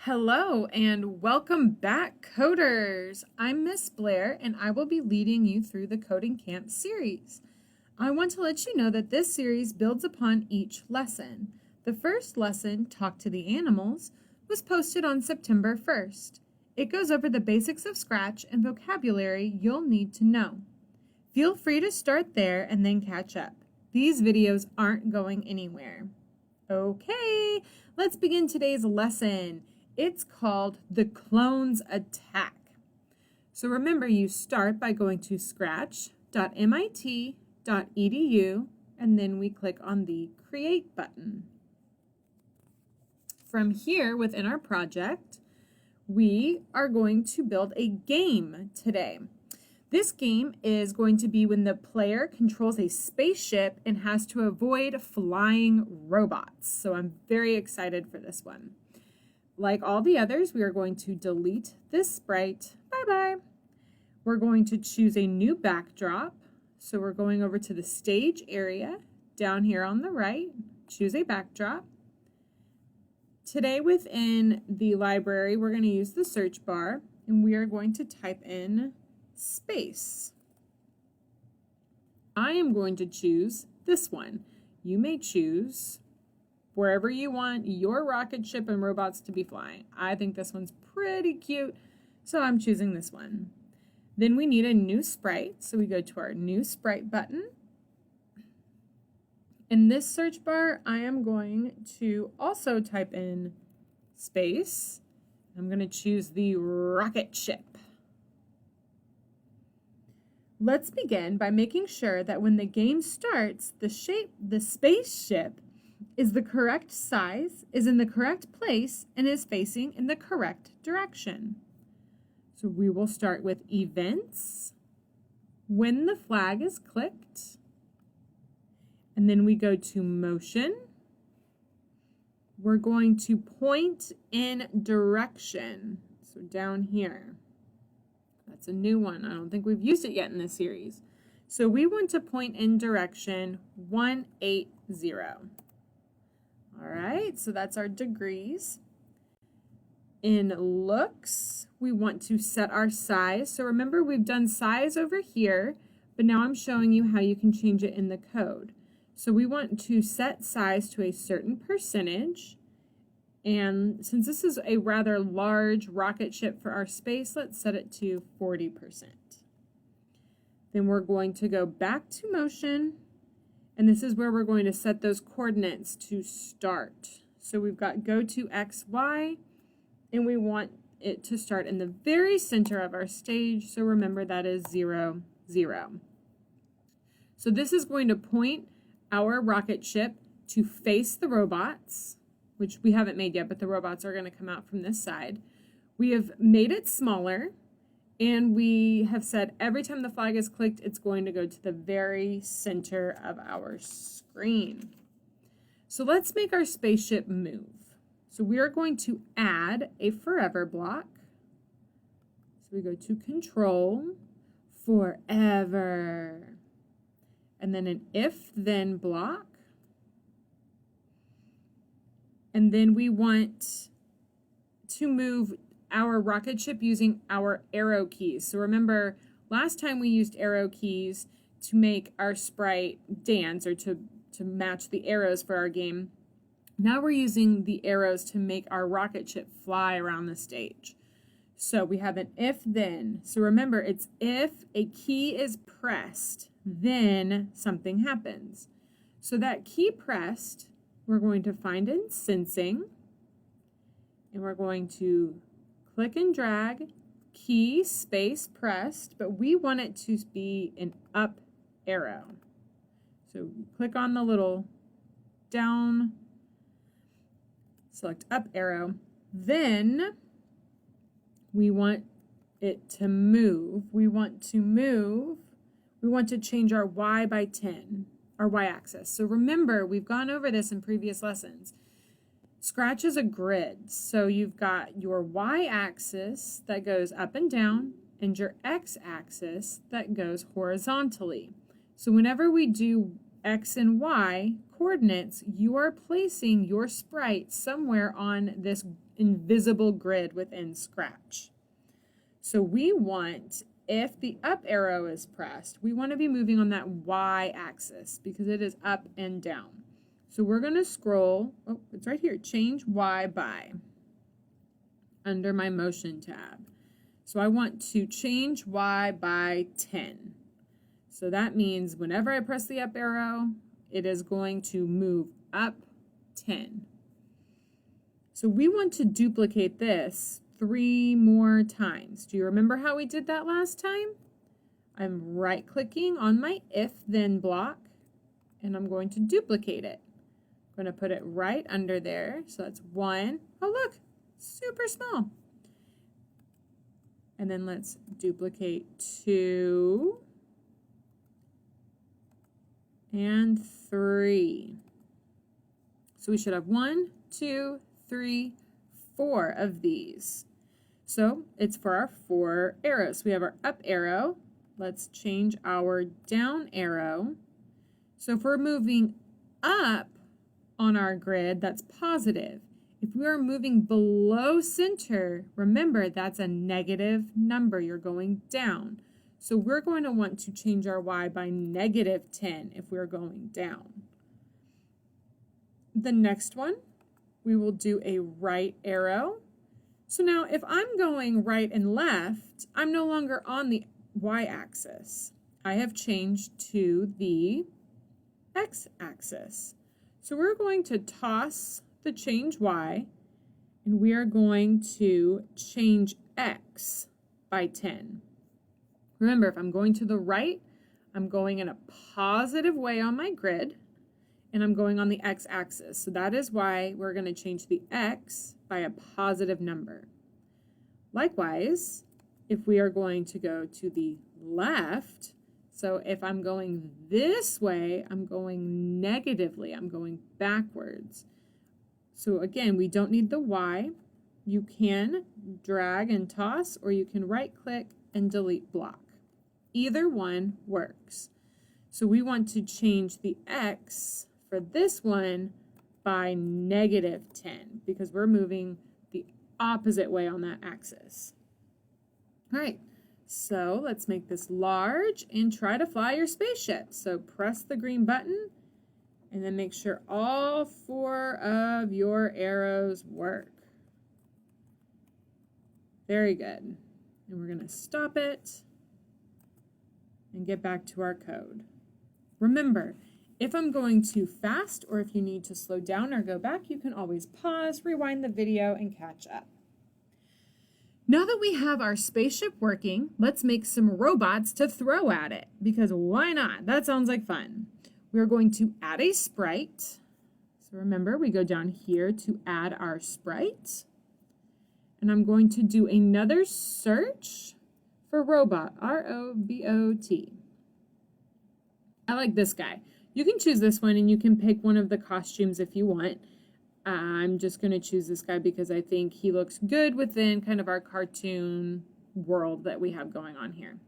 Hello and welcome back, coders. I'm Miss Blair and I will be leading you through the Coding Camp series. I want to let you know that this series builds upon each lesson. The first lesson, Talk to the Animals, was posted on September 1st. It goes over the basics of Scratch and vocabulary you'll need to know. Feel free to start there and then catch up. These videos aren't going anywhere. Okay, let's begin today's lesson. It's called The Clones Attack. So remember, you start by going to scratch.mit.edu and then we click on the Create button. From here, within our project, we are going to build a game today. This game is going to be when the player controls a spaceship and has to avoid flying robots. So I'm very excited for this one. Like all the others, we are going to delete this sprite. Bye-bye. We're going to choose a new backdrop. So we're going over to the stage area down here on the right. Choose a backdrop. Today within the library, we're going to use the search bar and we are going to type in space. I am going to choose this one. You may choose wherever you want your rocket ship and robots to be flying. I think this one's pretty cute, so I'm choosing this one. Then we need a new sprite, so we go to our new sprite button. In this search bar, I am going to also type in space. I'm going to choose the rocket ship. Let's begin by making sure that when the game starts, the spaceship is the correct size, is in the correct place, and is facing in the correct direction. So we will start with events, when the flag is clicked, and then we go to motion. We're going to point in direction, so down here. That's a new one. I don't think we've used it yet in this series. So we want to point in direction 180. All right, so that's our degrees. In looks, we want to set our size. So remember, we've done size over here, but now I'm showing you how you can change it in the code. So we want to set size to a certain percentage. And since this is a rather large rocket ship for our space, let's set it to 40%. Then we're going to go back to motion. And this is where we're going to set those coordinates to start. So we've got go to X, Y, and we want it to start in the very center of our stage. So remember that is 0, 0. So this is going to point our rocket ship to face the robots, which we haven't made yet, but the robots are going to come out from this side. We have made it smaller. And we have said every time the flag is clicked, it's going to go to the very center of our screen. So let's make our spaceship move. So we are going to add a forever block. So we go to control, forever. And then an if-then block. And then we want to move our rocket ship using our arrow keys. So remember, last time we used arrow keys to make our sprite dance or to match the arrows for our game. Now we're using the arrows to make our rocket ship fly around the stage. So we have an if-then. So remember, it's if a key is pressed, then something happens. So that key pressed, we're going to find in sensing, and we're going to click and drag, key, space, pressed, but we want it to be an up arrow. So click on the little down, select up arrow. Then we want it to move. We want to change our Y by 10, our Y axis. So remember, we've gone over this in previous lessons. Scratch is a grid, so you've got your y-axis that goes up and down and your x-axis that goes horizontally. So whenever we do x and y coordinates, you are placing your sprite somewhere on this invisible grid within Scratch. So we want, if the up arrow is pressed, we want to be moving on that Y axis because it is up and down. So we're going to scroll, oh, it's right here, change Y by, under my motion tab. So I want to change Y by 10. So that means whenever I press the up arrow, it is going to move up 10. So we want to duplicate this 3 more times. Do you remember how we did that last time? I'm right-clicking on my if-then block, and I'm going to duplicate it. I'm going to put it right under there. So that's 1. Oh, look, super small. And then let's duplicate 2 and 3. So we should have 1, 2, 3, 4 of these. So it's for our 4 arrows. We have our up arrow. Let's change our down arrow. So if we're moving up on our grid, that's positive. If we are moving below center, remember that's a negative number. You're going down. So we're going to want to change our Y by -10 if we're going down. The next one, we will do a right arrow. So now if I'm going right and left, I'm no longer on the Y-axis. I have changed to the X-axis. So we're going to toss the change Y, and we are going to change X by 10. Remember, if I'm going to the right, I'm going in a positive way on my grid, and I'm going on the X-axis. So that is why we're going to change the X by a positive number. Likewise, if we are going to go to the left, so if I'm going this way, I'm going negatively, I'm going backwards. So again, we don't need the Y. You can drag and toss, or you can right-click and delete block. Either one works. So we want to change the X for this one by -10 because we're moving the opposite way on that axis. All right, so let's make this large and try to fly your spaceship. So press the green button and then make sure all 4 of your arrows work. Very good. And we're going to stop it and get back to our code. Remember, if I'm going too fast or if you need to slow down or go back, you can always pause, rewind the video, and catch up. Now that we have our spaceship working, let's make some robots to throw at it, because why not? That sounds like fun. We're going to add a sprite. So remember, we go down here to add our sprite. And I'm going to do another search for robot, R-O-B-O-T. I like this guy. You can choose this one and you can pick one of the costumes if you want. I'm just going to choose this guy because I think he looks good within kind of our cartoon world that we have going on here.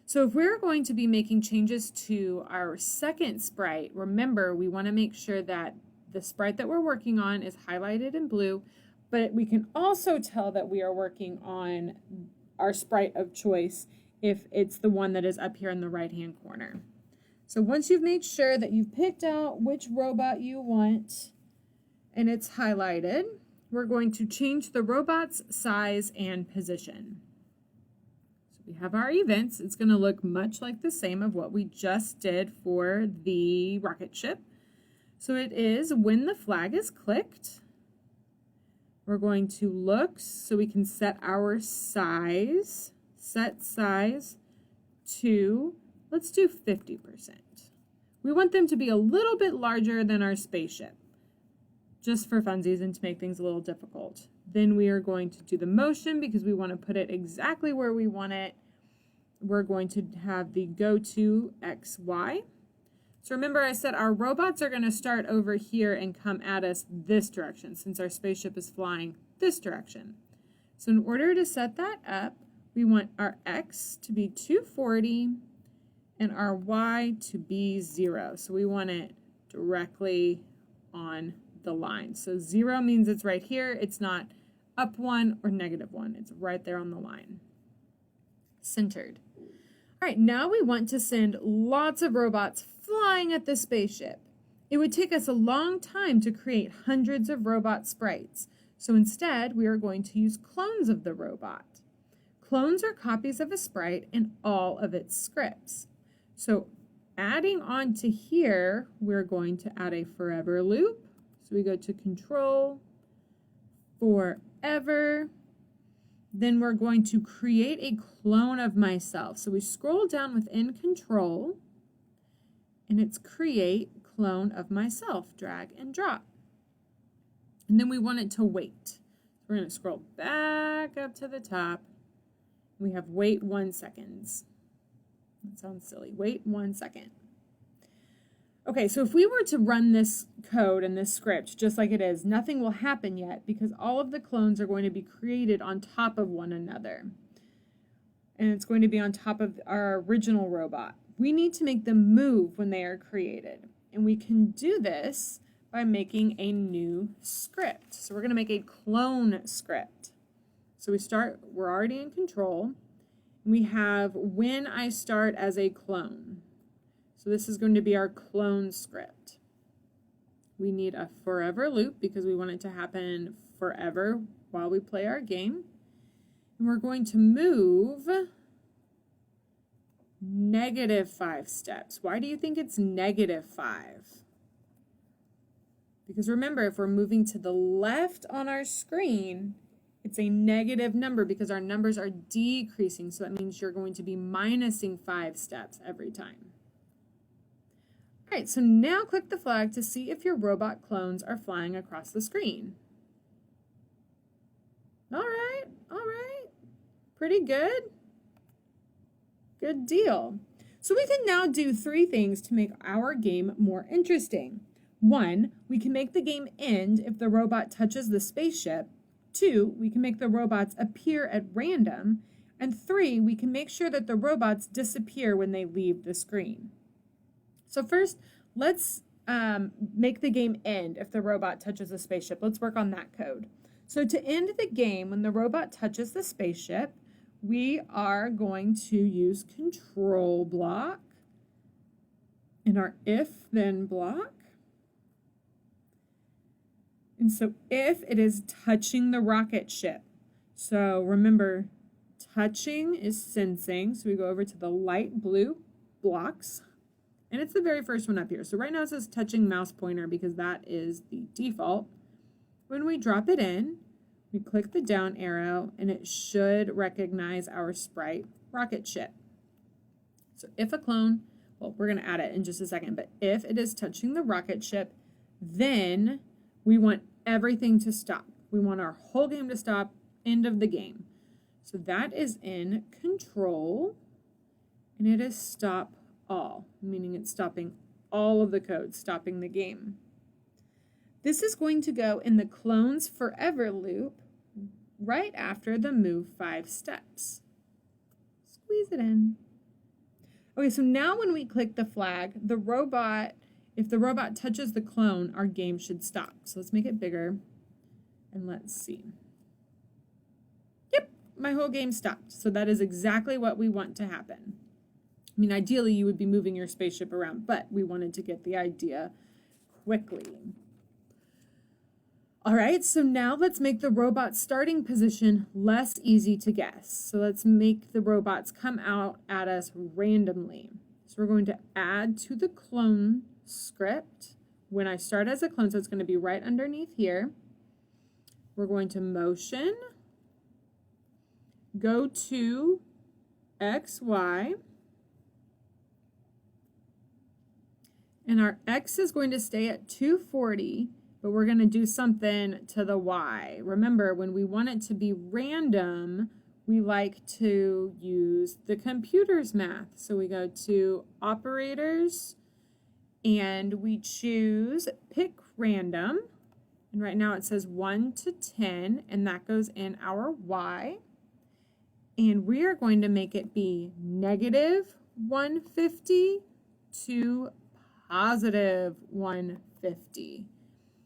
So if we're going to be making changes to our second sprite, remember we want to make sure that the sprite that we're working on is highlighted in blue, but we can also tell that we are working on our sprite of choice if it's the one that is up here in the right-hand corner. So once you've made sure that you've picked out which robot you want and it's highlighted, we're going to change the robot's size and position. So we have our events. It's going to look much like the same of what we just did for the rocket ship. So it is when the flag is clicked, we're going to look so we can set our size, set size to, let's do 50%. We want them to be a little bit larger than our spaceship, just for funsies and to make things a little difficult. Then we are going to do the motion because we want to put it exactly where we want it. We're going to have the go to XY. So remember I said our robots are going to start over here and come at us this direction since our spaceship is flying this direction. So in order to set that up, we want our X to be 240 and our Y to be 0. So we want it directly on the line. So 0 means it's right here. It's not up 1 or negative 1. It's right there on the line. Centered. All right, now we want to send lots of robots flying at the spaceship. It would take us a long time to create hundreds of robot sprites. So instead, we are going to use clones of the robot. Clones are copies of a sprite and all of its scripts. So adding on to here, we're going to add a forever loop. So we go to control, forever. Then we're going to create a clone of myself. So we scroll down within control, and it's create clone of myself, drag and drop. And then we want it to wait. We're going to scroll back up to the top. We have wait 1 second. That sounds silly. Wait 1 second. Okay, so if we were to run this code and this script just like it is, nothing will happen yet because all of the clones are going to be created on top of one another. And it's going to be on top of our original robot. We need to make them move when they are created. And we can do this by making a new script. So we're going to make a clone script. So we're already in control. We have when I start as a clone. So this is going to be our clone script. We need a forever loop because we want it to happen forever while we play our game. And we're going to move -5 steps. Why do you think it's -5? Because remember, if we're moving to the left on our screen, it's a negative number because our numbers are decreasing. So that means you're going to be minusing 5 steps every time. All right, so now click the flag to see if your robot clones are flying across the screen. All right. Pretty good. Good deal. So we can now do 3 things to make our game more interesting. 1, we can make the game end if the robot touches the spaceship. 2, we can make the robots appear at random. And 3, we can make sure that the robots disappear when they leave the screen. So first, let's make the game end if the robot touches the spaceship. Let's work on that code. So to end the game, when the robot touches the spaceship, we are going to use control block in our if-then block. And so if it is touching the rocket ship, so remember, touching is sensing, so we go over to the light blue blocks. And it's the very first one up here. So right now it says touching mouse pointer because that is the default. When we drop it in, we click the down arrow and it should recognize our sprite rocket ship. So if a clone, well, we're going to add it in just a second, but if it is touching the rocket ship, then we want everything to stop. We want our whole game to stop, end of the game. So that is in control and it is stop all, meaning it's stopping all of the code, stopping the game. This is going to go in the clones forever loop right after the move 5 steps. Squeeze it in. Okay, so now when we click the flag, if the robot touches the clone, our game should stop. So let's make it bigger and let's see. Yep, my whole game stopped. So that is exactly what we want to happen. I mean, ideally, you would be moving your spaceship around, but we wanted to get the idea quickly. All right, so now let's make the robot starting position less easy to guess. So let's make the robots come out at us randomly. So we're going to add to the clone script when I start as a clone, so it's going to be right underneath here. We're going to motion, go to X, Y, and our X is going to stay at 240, but we're going to do something to the Y. Remember, when we want it to be random, we like to use the computer's math. So we go to operators, and we choose pick random. And right now it says 1 to 10, and that goes in our Y. And we are going to make it be -150 to +150.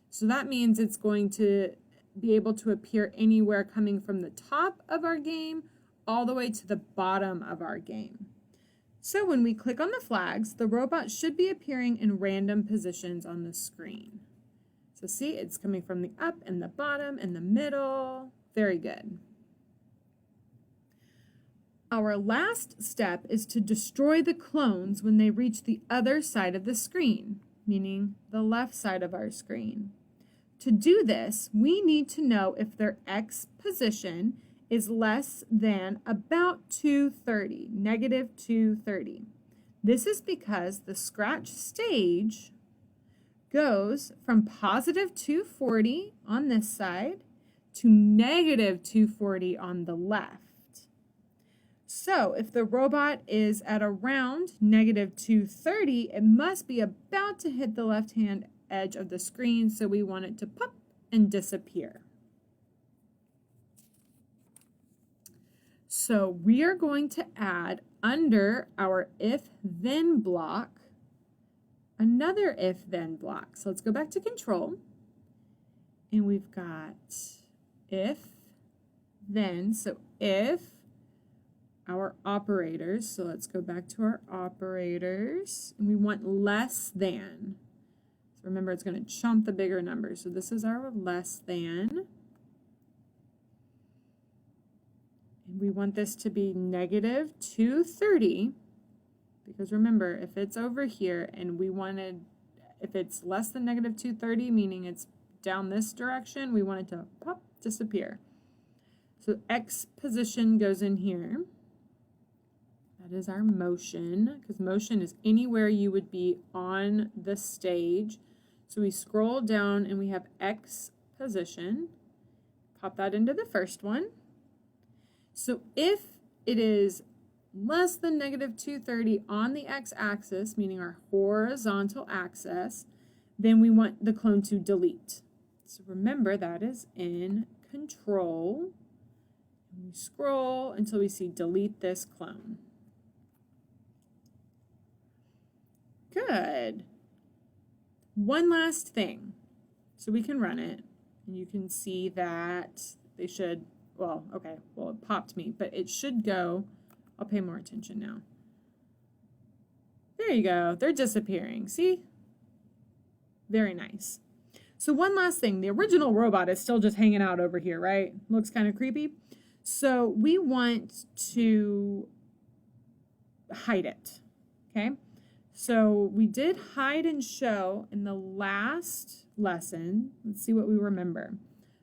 So that means it's going to be able to appear anywhere coming from the top of our game all the way to the bottom of our game. So when we click on the flags, the robot should be appearing in random positions on the screen. So see, it's coming from the up and the bottom and the middle. Very good. Our last step is to destroy the clones when they reach the other side of the screen, meaning the left side of our screen. To do this, we need to know if their X position is less than about 230, negative 230. This is because the scratch stage goes from positive 240 on this side to negative 240 on the left. So if the robot is at around negative 230, it must be about to hit the left-hand edge of the screen, so we want it to pop and disappear. So we are going to add under our if-then block another if-then block. So let's go back to control, and we've got if-then. So if our operators, so let's go back to our operators, and we want less than. So remember, it's going to chomp the bigger number. So this is our less than. And we want this to be negative 230, because remember, if it's over here and if it's less than negative 230, meaning it's down this direction, we want it to pop, disappear. So X position goes in here. That is our motion, because motion is anywhere you would be on the stage. So we scroll down and we have X position. Pop that into the first one. So if it is less than negative 230 on the X-axis, meaning our horizontal axis, then we want the clone to delete. So remember, that is in control. We scroll until we see delete this clone. Good. One last thing. So we can run it, and you can see that they should, well, okay, well, it popped me, but it should go. I'll pay more attention now. There you go. They're disappearing. See? Very nice. So one last thing. The original robot is still just hanging out over here, right? Looks kind of creepy. So we want to hide it, okay? So we did hide and show in the last lesson. Let's see what we remember.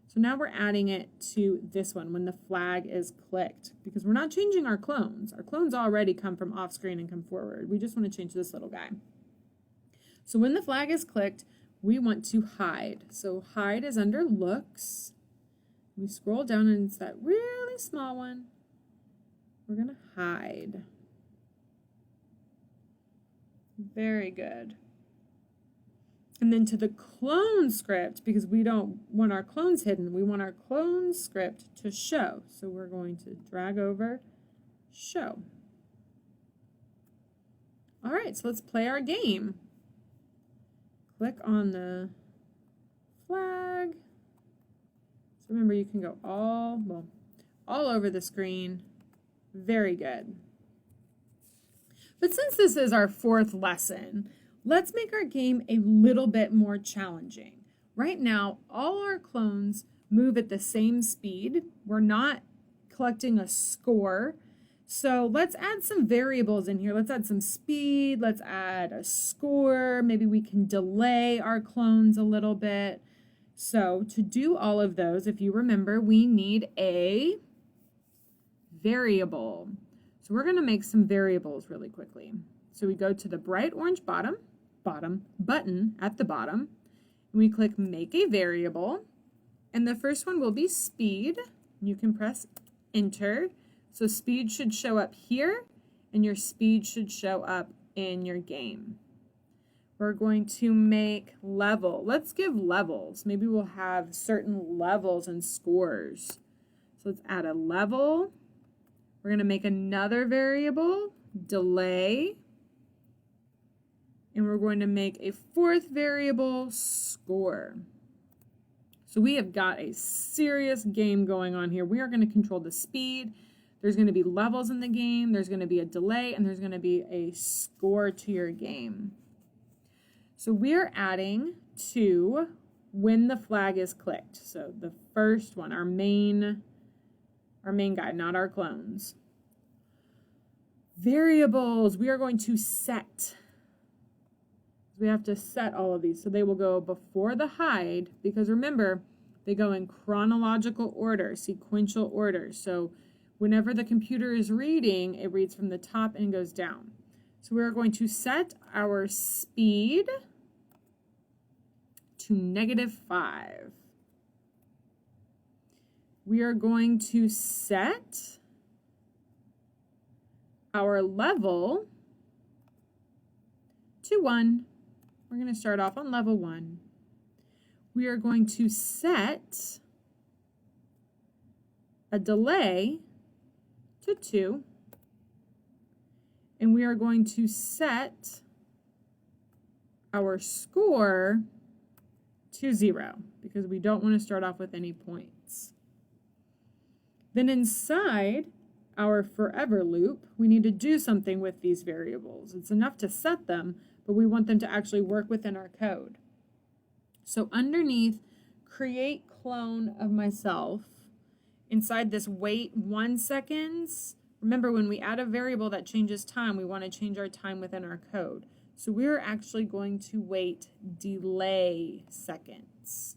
So now we're adding it to this one when the flag is clicked, because we're not changing our clones. Our clones already come from off screen and come forward. We just want to change this little guy. So when the flag is clicked, we want to hide. So hide is under looks. We scroll down and it's that really small one. We're going to hide. Very good. And then to the clone script, because we don't want our clones hidden, we want our clone script to show. So we're going to drag over, show. All right, so let's play our game. Click on the flag. So remember, you can go all over the screen. Very good. But since this is our fourth lesson, let's make our game a little bit more challenging. Right now, all our clones move at the same speed. We're not collecting a score. So let's add some variables in here. Let's add some speed. Let's add a score. Maybe we can delay our clones a little bit. So to do all of those, if you remember, we need a variable. So we're going to make some variables really quickly. So we go to the bright orange button at the bottom. And we click make a variable. And the first one will be speed. You can press enter. So speed should show up here, and your speed should show up in your game. We're going to make level. Let's give levels. Maybe we'll have certain levels and scores. So let's add a level. We're going to make another variable, delay. And we're going to make a fourth variable, score. So we have got a serious game going on here. We are going to control the speed. There's going to be levels in the game. There's going to be a delay, and there's going to be a score to your game. So we're adding to when the flag is clicked. So the first one, our main guy, not our clones. Variables, we are going to set. We have to set all of these. So they will go before the hide, because remember, they go in chronological order, sequential order. So whenever the computer is reading, it reads from the top and goes down. So we're going to set our speed to -5. We are going to set our level to 1. We're going to start off on level 1. We are going to set a delay to 2. And we are going to set our score to 0 because we don't want to start off with any points. Then inside our forever loop, we need to do something with these variables. It's enough to set them, but we want them to actually work within our code. So underneath create clone of myself, inside this wait 1 seconds, remember when we add a variable that changes time, we want to change our time within our code. So we're actually going to wait delay seconds.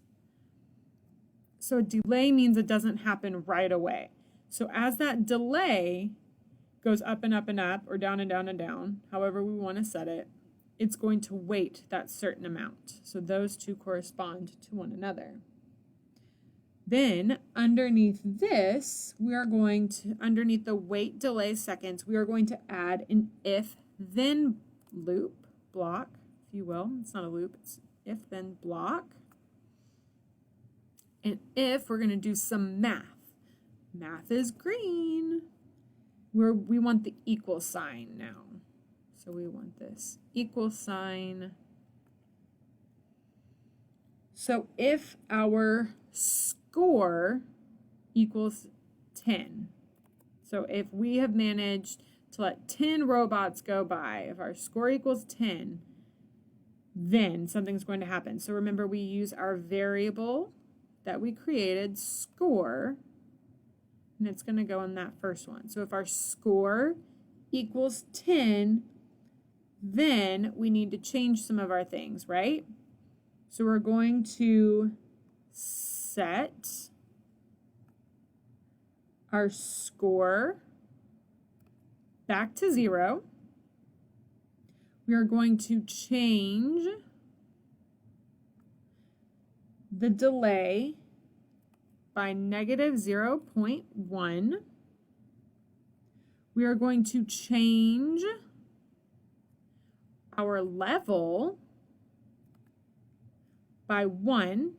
So a delay means it doesn't happen right away. So as that delay goes up and up and up, or down and down and down, however we want to set it, it's going to wait that certain amount. So those two correspond to one another. Then underneath this, we are going to, underneath the wait delay seconds, we are going to add an if-then loop, block, if you will. It's not a loop, it's if-then block. And if, we're going to do some math. Math is green. We want the equal sign now. So we want this equal sign. So if our score equals 10, so if we have managed to let 10 robots go by, if our score equals 10, then something's going to happen. So remember, we use our variable that we created, score, and it's going to go in that first one. So if our score equals 10, then we need to change some of our things, right? So we're going to set our score back to 0. We are going to change the delay by -0.1. We are going to change our level by 1.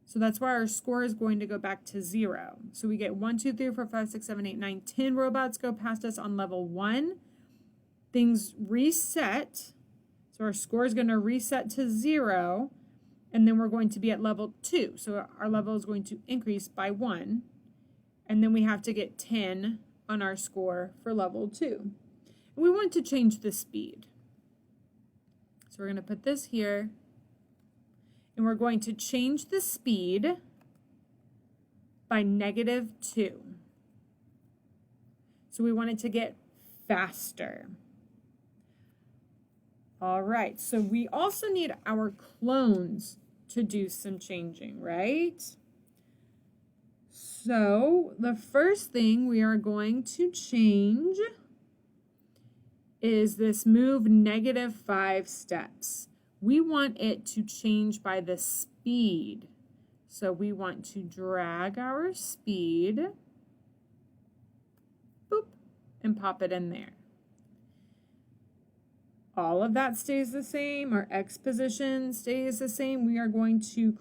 So that's why our score is going to go back to 0. So we get 1, 2, 3, 4, 5, 6, 7, 8, 9, 10 robots go past us on level 1. Things reset. So our score is going to reset to 0. And then we're going to be at level 2. So our level is going to increase by 1. And then we have to get 10 on our score for level 2. And we want to change the speed. So we're going to put this here. And we're going to change the speed by -2. So we want it to get faster. All right, so we also need our clones to do some changing, right? So the first thing we are going to change is this move -5 steps. We want it to change by the speed. So we want to drag our speed, boop, and pop it in there. All of that stays the same. Our X position stays the same. We are going to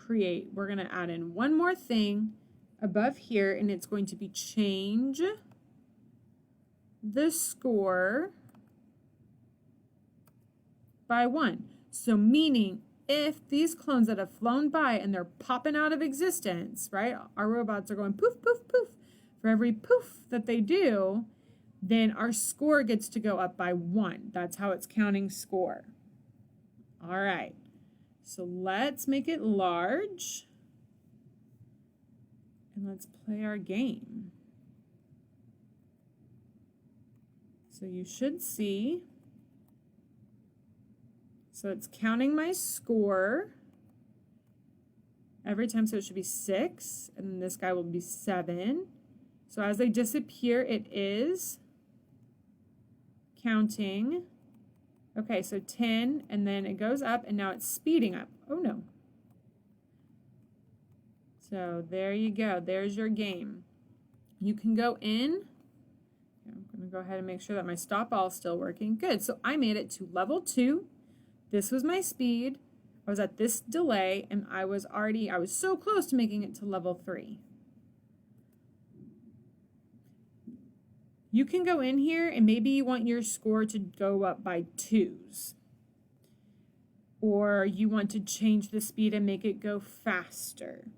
we're going to add in one more thing above here, and it's going to be change the score by 1. So meaning if these clones that have flown by and they're popping out of existence, right? Our robots are going poof, poof, poof. For every poof that they do, then our score gets to go up by 1. That's how it's counting score. All right, so let's make it large. And let's play our game. So you should see. So it's counting my score every time, so it should be 6, and then this guy will be 7. So as they disappear, it is counting. Okay, so 10, and then it goes up, and now it's speeding up. Oh no. So there you go. There's your game. You can go in. I'm going to go ahead and make sure that my stop ball is still working. Good. So I made it to level 2. This was my speed. I was at this delay, and I was so close to making it to level 3. You can go in here, and maybe you want your score to go up by 2s. Or you want to change the speed and make it go faster.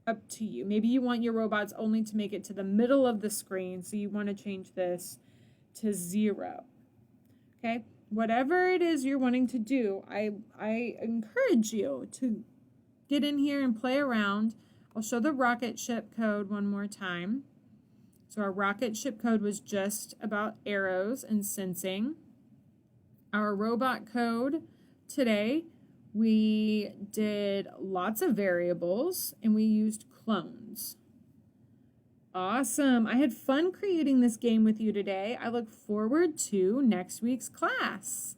Up to you. Maybe you want your robots only to make it to the middle of the screen, so you want to change this to 0. Okay? Whatever it is you're wanting to do, I encourage you to get in here and play around. I'll show the rocket ship code one more time. So our rocket ship code was just about arrows and sensing. Our robot code today, we did lots of variables and we used clones. Awesome. I had fun creating this game with you today. I look forward to next week's class.